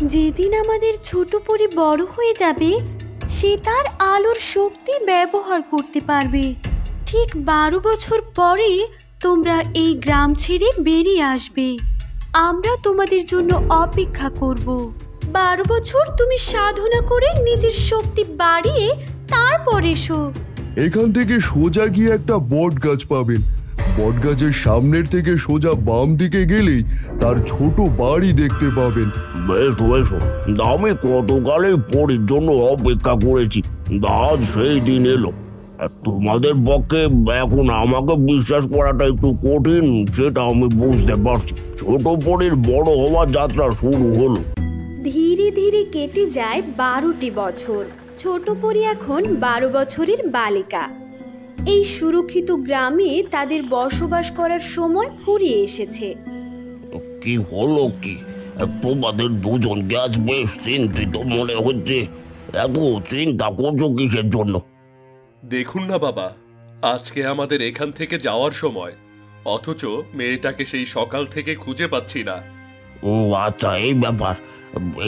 যেদিন আমাদের ছোট পরি বড় হয়ে যাবে, সে তার আলোর শক্তি ব্যবহার করতে পারবে। ঠিক 12 বছর পরে তোমরা এই গ্রাম ছেড়ে বেরিয়ে আসবে। আমরা তোমাদের জন্য অপেক্ষা করব। 12 বছর তুমি সাধনা করে নিজের শক্তি বাড়িয়ে তারপর এসো। এখান থেকে সোজা গিয়ে একটা বট গাছ পাবেন। বট গাছের সামনের থেকে সোজা বাম দিকে গেলেই তার ছোট বাড়ি দেখতে পাবেন। বেশ বেশ, আমি কতকালে পরীর জন্য অপেক্ষা করেছি, আজ সেই দিন এলো। তোমাদের পক্ষে এখন আমাকে বিশ্বাস করাটা একটু কঠিন, সেটা আমি বুঝতে পারছি। ছোট পরীর বড় হওয়ার যাত্রা শুরু হলো। ধীরে ধীরে কেটে যায় 12টি বছর। ছোট পরি এখন 12 বছরের বালিকা। এই সুরক্ষিত গ্রামে তাদের বসবাস করার সময় ফুরিয়ে এসেছে। কি হলো কি? তোমাদের দুজনকে আজ বেশ চিন্তিত মনে হচ্ছে। এত চিন্তা করছো কিসের জন্য? দেখুন না বাবা, আজকে আমাদের এখান থেকে যাওয়ার সময়, অথচ মেয়েটাকে সেই সকাল থেকে খুঁজে পাচ্ছি না। ও আচ্ছা, এই ব্যাপার।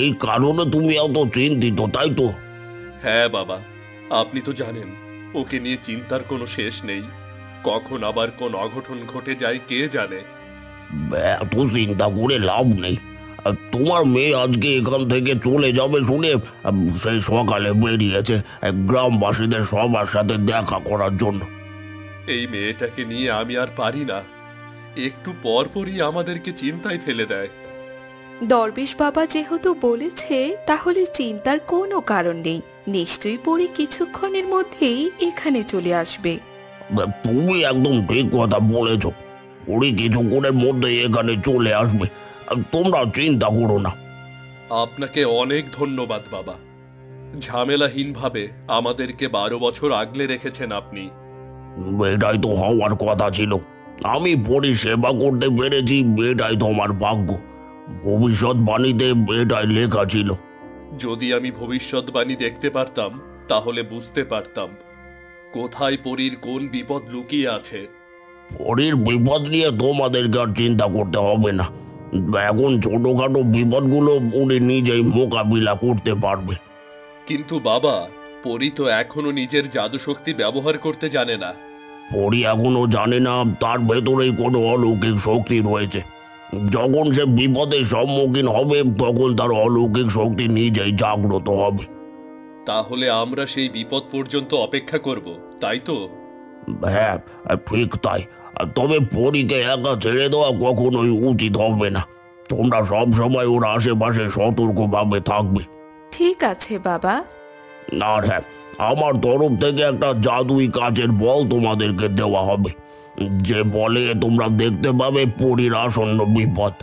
এই কারণে তুমি এত চিন্তিত, তাই তো? হ্যাঁ বাবা, আপনি তো জানেন ওকে নিয়ে চিন্তার কোনো শেষ নেই। কখন আবার কোন অঘটন ঘটে যায় কে জানে। এত চিন্তা করে লাভ নেই। তোমার মেয়ে আজকে এখান থেকে চলে যাবে শুনে সেই সকালে বেরিয়েছে গ্রামবাসীদের সবার সাথে দেখা করার জন্য। এই মেয়েটাকে নিয়ে আমি আর পারি না। একটু পর পরই আমাদেরকে চিন্তায় ফেলে দেয়। দরবেশ বাবা যেহেতু বলেছে, তাহলে চিন্তার কোনো কারণ নেই। নিশ্চয়ই পরি কিছুক্ষণের মধ্যেই এখানে চলে আসবে। তুমি একদম ঠিক কথা বলেছ। পরি কিছুক্ষণের মধ্যে এখানে চলে আসবে, তোমরা চিন্তা করো না। আপনাকে অনেক ধন্যবাদ বাবা। ঝামেলাহীনভাবে আমাদেরকে 12 বছর আগলে রেখেছেন আপনি। এটাই তো হওয়ার কথা ছিল। আমি পরি সেবা করতে পেরেছি, এটাই তো আমার ভাগ্য। ভবিষ্যৎবাণীতে এটাই লেখা ছিল। যদি আমি ভবিষ্যৎবাণী দেখতে পারতাম, তাহলে বুঝতে পারতাম কোথায় পরীর কোন বিপদ লুকিয়ে আছে। পরীর বিপদ নিয়ে তোমাদেরকে আর চিন্তা করতে হবে না। এখন ছোটখাটো বিপদগুলো উনি নিজেই মোকাবিলা করতে পারবে। কিন্তু বাবা, পরী তো এখনো নিজের জাদু শক্তি ব্যবহার করতে জানে না। পরী এখনো জানে না তার ভেতরেই কোনো অলৌকিক শক্তি রয়েছে। যখন সে বিপদের সম্মুখীন হবে, তখন তার অলৌকিক শক্তি নিজেই জাগ্রত হবে। তাহলে আমরা সেই বিপদ পর্যন্ত অপেক্ষা করব, তাই তো? হ্যাঁ, ঠিক তাই। তবে পরীকে একা ছেড়ে দেওয়া কখনোই উচিত হবে না। তোমরা সব সময় ওর আশেপাশে সতর্কভাবে থাকবে। ঠিক আছে বাবা। আর হ্যাঁ, আমার তরফ থেকে একটা জাদুই কাচের বল তোমাদেরকে দেওয়া হবে, যে বলে তোমরা দেখতে পাবে পরীর আসন্ন বিপদ।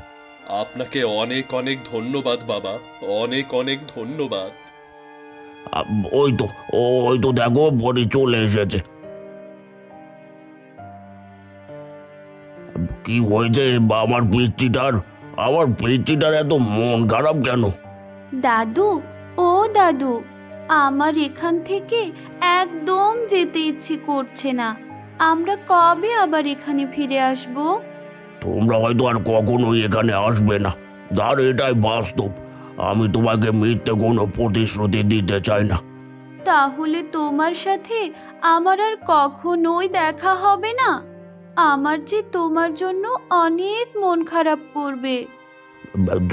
আপনাকে অনেক অনেক ধন্যবাদ বাবা, অনেক অনেক ধন্যবাদ। ওই তো দেখো, পরী চলে এসেছে। কি হয়েছে আমার পিচ্চিটার এত মন খারাপ কেন? দাদু, ও দাদু, আমার এখান থেকে একদম যেতে ইচ্ছে করছে না। আমরা কবে আবার এখানে ফিরে আসব? তোমরা হয়তো আর কখনোই এখানে আসবে না, আর এটাই বাস্তব। আমি তোমাকে মিথ্যে কোনো প্রতিশ্রুতি দিতে চাই না। তাহলে তোমার সাথে আমার আর কখনোই দেখা হবে না? আমার যে তোমার জন্য অনেক মন খারাপ করবে।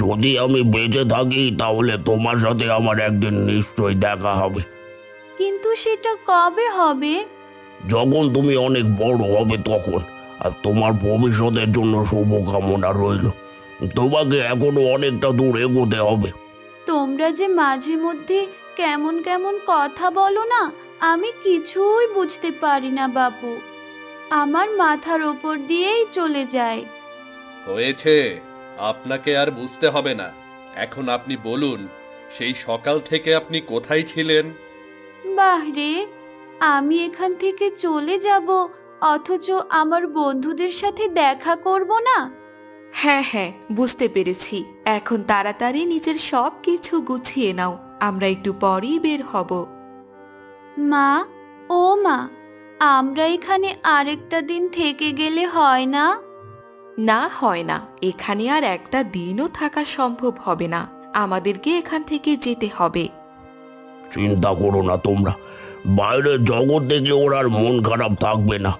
যদি আমি বেঁচে থাকি, তাহলে তোমার সাথে আমার একদিন নিশ্চয়ই দেখা হবে। কিন্তু সেটা কবে হবে? যখন তুমি অনেক বড় হবে তখন। আর তোমার ভবিষ্যতের জন্য শুভকামনা রইল। তোমাকে এখনো অনেকটা দূর এগোতে হবে। তোমরা যে মাঝে মধ্যে কেমন কেমন কথা বলো না, আমি কিছুই বুঝতে পারি না বাপু। আমার মাথার ওপর দিয়েই চলে যায়। হয়েছে, আপনাকে আর বুঝতে হবে না। এখন আপনি বলুন, সেই সকাল থেকে আপনি কোথায় ছিলেন? বাহ রে, আমি এখান থেকে চলে যাব, অথচ আমার বন্ধুদের সাথে দেখা করব না? হ্যাঁ হ্যাঁ, বুঝতে পেরেছি। এখন তাড়াতাড়ি নিজের সব কিছু গুছিয়ে নাও, আমরা একটু পরেই বের হব। মা, ও মা, আমরা এখানে আরেকটা দিন থেকে গেলে হয় না? না, হয় না। এখানে আর একটা দিনও থাকা সম্ভব হবে না। আমাদেরকে এখান থেকে যেতে হবে। চিন্তা করো না তোমরা, বাইরের জগৎ দেখলে ওর আর মন খারাপ থাকবে না,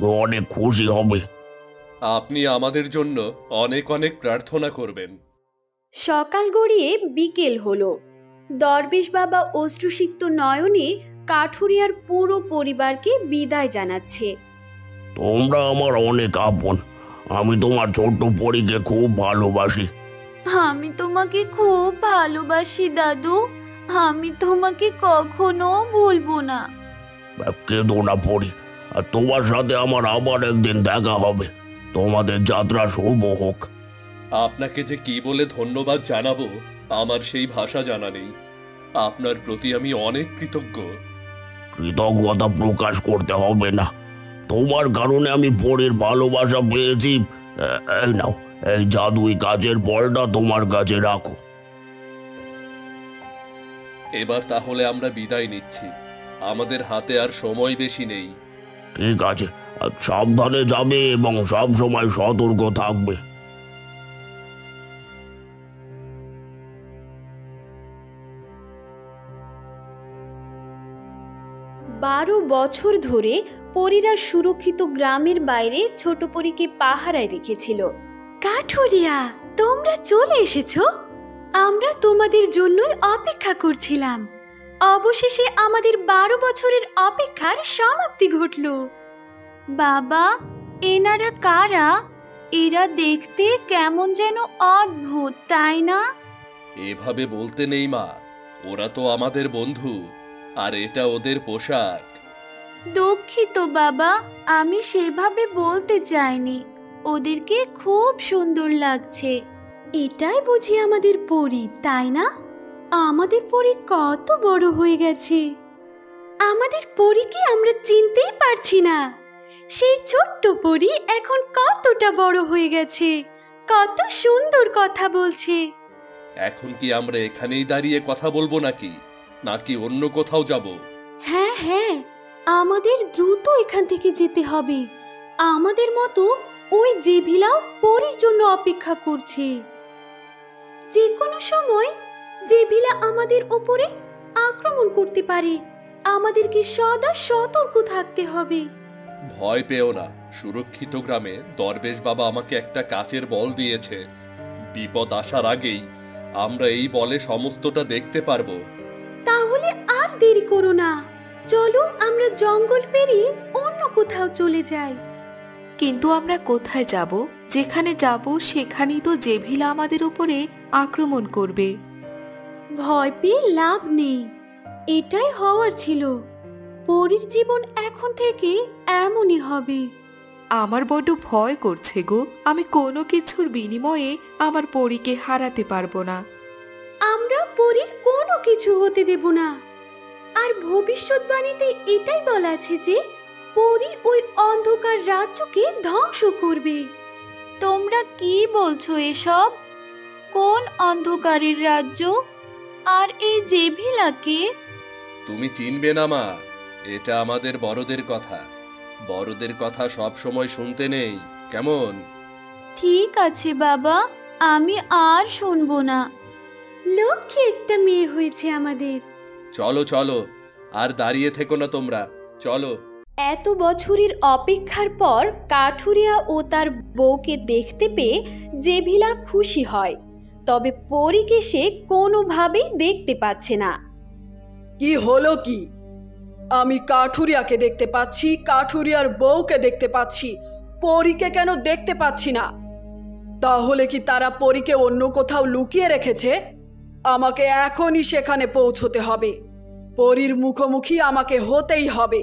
ও অনেক খুশি হবে। আপনি আমাদের জন্য অনেক অনেক প্রার্থনা করবেন। সকাল গড়িয়ে বিকেল হলো। দরবেশ বাবা অশ্রুসিক্ত নয়নে কাঠুরিয়ার পুরো পরিবারকে বিদায় জানাচ্ছে। তোমরা আমার অনেক আপন, আমি তোমার ছোট্ট পরীকে খুব ভালোবাসি। আমি তোমাকে খুব ভালোবাসি দাদু, আমি তোমাকে কখনো ভুলবো না। কেঁদো না পরি, আর তোমার সাথে আমার আবার একদিন দেখা হবে। তোমাদের যাত্রা শুভ হোক। আপনাকে যে কি বলে ধন্যবাদ জানাবো আমার সেই ভাষা জানা নেই। আপনার প্রতি আমি অনেক কৃতজ্ঞ। কৃতজ্ঞতা প্রকাশ করতে হবে না, তোমার কারণে আমি পরীর ভালোবাসা পেয়েছি। এই নাও, এই জাদুই কাচের বলটা তোমার কাছে রাখো। এবার তাহলে আমরা বিদায় নিচ্ছি, আমাদের হাতে আর সময় বেশি নেই। ঠিক আছে, আর সাবধানে যাবে এবং সব সময় সতর্ক থাকবে। 12 বছর ধরে পরীরা সুরক্ষিত গ্রামের বাইরে ছোট পরীকে পাহারায় রেখেছিল। কাঠুরিয়া, তোমরা চলে এসেছো। আমরা তোমাদের জন্যই অপেক্ষা করছিলাম। অবশেষে আমাদের 12 বছরের অপেক্ষার সমাপ্তি ঘটল। বাবা, এনারা কারা? এরা দেখতে কেমন যেন অদ্ভুত, তাই না? এভাবে বলতে নেই মা, ওরা তো আমাদের বন্ধু, আর এটা ওদের পোশাক। দুঃখিত বাবা, আমি সেভাবে বলতে চাইনি। ওদেরকে খুব সুন্দর লাগছে। এটাই বুঝি আমাদের পরী, তাই না? আমাদের পরী কত বড় হয়ে গেছে। আমাদের পরীকে আমরা চিনতেই পারছি না। সেই ছোট্ট পরী এখন কতটা বড় হয়ে গেছে, কত সুন্দর কথা বলছে। এখন কি আমরা এখানেই দাঁড়িয়ে কথা বলবো নাকি অন্য কোথাও যাব? হ্যাঁ হ্যাঁ, আমাদের দ্রুত এখান থেকে যেতে হবে। আমাদের মতো ওই জেভিলাও পরীর জন্য অপেক্ষা করছে। যে কোনো সময় জেভিলা আমাদের উপরে আক্রমণ করতে পারে। আমাদেরকে সদা সতর্ক থাকতে হবে। ভয় পেও না, সুরক্ষিত গ্রামে দরবেশ বাবা আমাকে একটা কাচের বল দিয়েছে। বিপদ আসার আগেই আমরা এই বলে সমস্তটা দেখতে পারবো। তাহলে আর দেরি করো না, চলো আমরা জঙ্গল পেরিয়ে অন্য কোথাও চলে যাই। কিন্তু আমরা কোথায় যাব? যেখানে যাব সেখানেই তো জেভিলা আমাদের উপরে আক্রমণ করবে। ভয় পেয়ে লাভ নেই, এটাই হওয়ার ছিল। পরীর জীবন এখন থেকে এমনই হবে। আমার বড্ড ভয় করছে গো। আমি কোনো কিছুর বিনিময়ে আমার পরীকে হারাতে পারবো না। আমরা পরীর কোনো কিছু হতে দেব না। আর ভবিষ্যৎবাণীতে এটাই বলা আছে যে পরী ওই অন্ধকার রাজ্যকে ধ্বংস করবে। তোমরা কি বলছো এসব? কোন অন্ধকারের রাজ্য? আর এই জেভিলাকে? তুমি চিনবে না মা, এটা আমাদের বড়দের কথা। বড়দের কথা সব সময় শুনতে নেই, কেমন? ঠিক আছে বাবা, আমি আর শুনবো না। লক্ষ্যে একটা মেয়ে হয়েছে আমাদের। চলো চলো, আর দাঁড়িয়ে থেকো না তোমরা, চলো। এত বছরের অপেক্ষার পর কাঠুরিয়া ও তার বউকে দেখতে পেয়ে জেভিলা খুশি হয়। তবে পরীকে সে কোনোভাবেই দেখতে পাচ্ছে না। কি হলো কি? আমি কাঠুরিয়াকে দেখতে পাচ্ছি, কাঠুরিয়ার বউকে দেখতে পাচ্ছি, পরীকে কেন দেখতে পাচ্ছি না? তাহলে কি তারা পরীকে অন্য কোথাও লুকিয়ে রেখেছে? আমাকে এখনই সেখানে পৌঁছতে হবে। পরীর মুখোমুখি আমাকে হতেই হবে।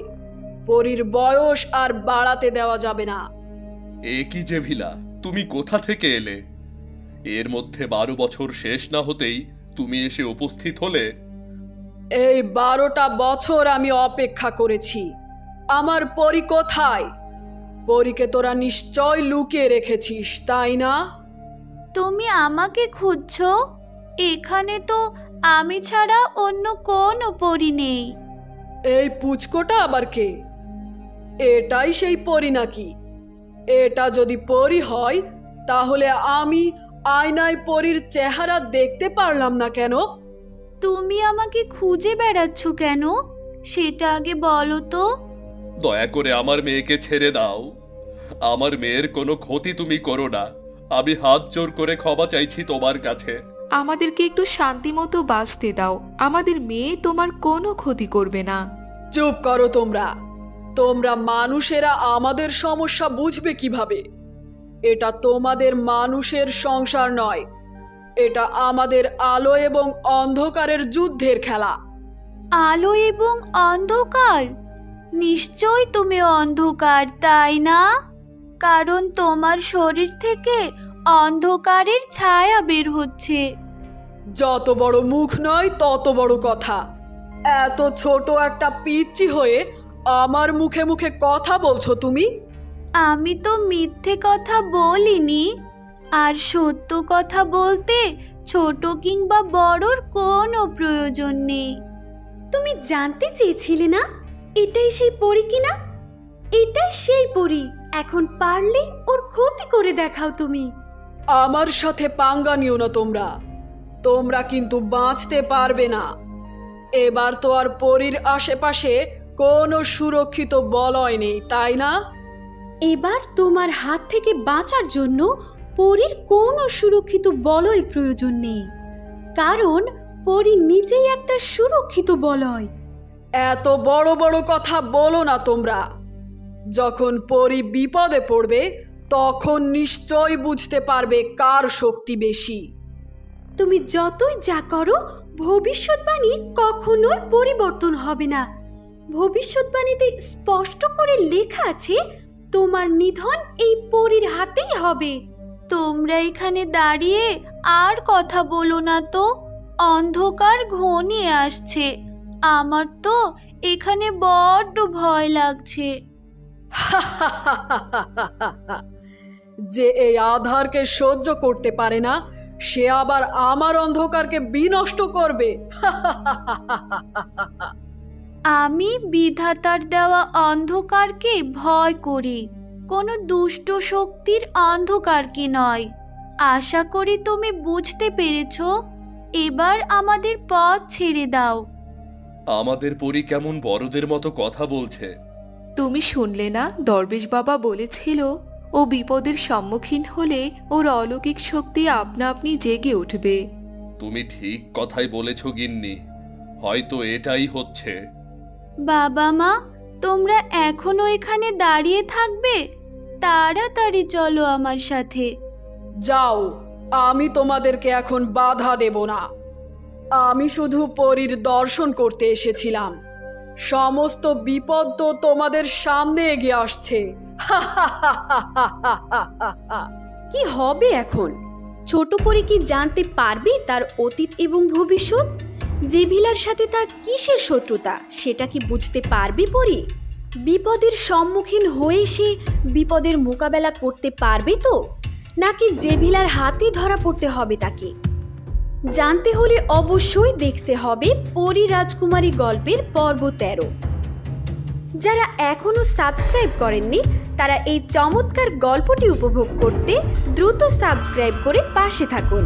পরীর বয়স আর বাড়াতে দেওয়া যাবে না। এ কি জেভিলা, তুমি কোথা থেকে এলে? এর মধ্যে 12 বছর শেষ না হতেই তুমি এসে উপস্থিত হলে। এই 12টা বছর আমি অপেক্ষা করেছি। আমার পরী কোথায়? পরীকে তোরা নিশ্চয় লুকিয়ে রেখেছিস, তাই না? তুমি আমাকে খুঁজছো? এখানে তো আমি ছাড়া অন্য কোনো পরী নেই। এই পুচকোটা আবার কে? এটাই সেই পরী নাকি? এটা যদি পরী হয় তাহলে আমি আয়নায় পরীর চেহারা দেখতে পারলাম না কেন? তুমি আমাকে খুঁজে বেড়াচ্ছ কেন সেটা আগে বলো তো। দয়া করে আমার মেয়েকে ছেড়ে দাও। আমার মেয়ের কোনো ক্ষতি তুমি করো না। আমি হাত জোর করে ক্ষমা চাইছি তোমার কাছে। আমাদেরকে একটু শান্তি মতো বাঁচতে দাও। আমাদের মেয়ে তোমার কোনো ক্ষতি করবে না। চুপ করো তোমরা। তোমরা মানুষেরা আমাদের সমস্যা বুঝবে কিভাবে? এটা তোমাদের মানুষের সংসার নয়, এটা আমাদের আলো এবং অন্ধকারের যুদ্ধের খেলা। আলো এবং অন্ধকার? নিশ্চয় তুমি অন্ধকার, তাই না? কারণ তোমার শরীর থেকে অন্ধকারের ছায়া বের হচ্ছে। যত বড় মুখ নয় তত বড় কথা। এত ছোট একটা পিচ্চি হয়ে আমার মুখে মুখে কথা বলছো তুমি? আমি তো মিথ্যে কথা বলিনি। আর সত্য কথা বলতে ছোট কিংবা বড়র কোনো প্রয়োজন নেই। তুমি জানতে চেয়েছিলে না এটাই সেই পরী কিনা? এটাই সেই পরী। এখন পারলে ওর ক্ষতি করে দেখাও তুমি। আমার সাথে পাঙ্গা নিও না তোমরা। তোমরা কিন্তু বাঁচতে পারবে না। এবার তো আর পরীর আশেপাশে কোনো সুরক্ষিত বলয় নেই, তাই না? এবার তোমার হাত থেকে বাঁচার জন্য পরীর কোনো সুরক্ষিত বলয় প্রয়োজন নেই, কারণ পরী নিজেই একটা সুরক্ষিত বলয়। এত বড় বড় কথা বলো না তোমরা। যখন পরী বিপদে পড়বে তখন নিশ্চয় বুঝতে পারবে কার শক্তি বেশি। তুমি যতই যা করো ভবিষ্যৎবাণী কখনোই পরিবর্তন হবে না। ভবিষ্যৎবাণীতে স্পষ্ট করে লেখা আছে তোমার নিধন এই পরীর হাতেই হবে। তোমরা এখানে দাঁড়িয়ে আর কথা বলো না তো। অন্ধকার ঘনিয়ে আসছে। আমার তো এখানে বড্ড ভয় লাগছে। যে এই আধারকে সহ্য করতে পারে না সে আবার আমার অন্ধকারকে বিনষ্ট করবে। আমি বিধাতার দেওয়া অন্ধকারকে ভয় করি, কোনো দুষ্ট শক্তির অন্ধকারকে নয়। আশা করি তুমি বুঝতে পেরেছো। এবার আমাদের পথ ছেড়ে দাও। আমাদের পরী কেমন বড়দের মতো কথা বলছে। তুমি শুনলে না দরবেশ বাবা বলেছিল ও বিপদের সম্মুখীন হলে ওর অলৌকিক শক্তি আপনা আপনি জেগে উঠবে। তুমি ঠিক কথাই বলেছ গিন্নি। হয়তো এটাই হচ্ছে। বাবা মা, তোমরা এখনো এখানে দাঁড়িয়ে থাকবে? তাড়াতাড়ি চলো আমার সাথে। যাও, আমি তোমাদেরকে এখন বাধা দেব না। আমি শুধু পরীর দর্শন করতে এসেছিলাম। সমস্ত বিপদ তো তোমাদের সামনে এগিয়ে আসছে। কি হবে এখন? ছোট পরী কি জানতে পারবে তার অতীত এবং ভবিষ্যৎ? জেভিলার সাথে তার কিসের শত্রুতা সেটা কি বুঝতে পারবে পরী? বিপদের সম্মুখীন হয়ে সে বিপদের মোকাবেলা করতে পারবে তো, নাকি জেভিলার হাতে ধরা পড়তে হবে তাকে? জানতে হলে অবশ্যই দেখতে হবে পরী রাজকুমারী গল্পের পর্ব 13। যারা এখনো সাবস্ক্রাইব করেননি তারা এই চমৎকার গল্পটি উপভোগ করতে দ্রুত সাবস্ক্রাইব করে পাশে থাকুন।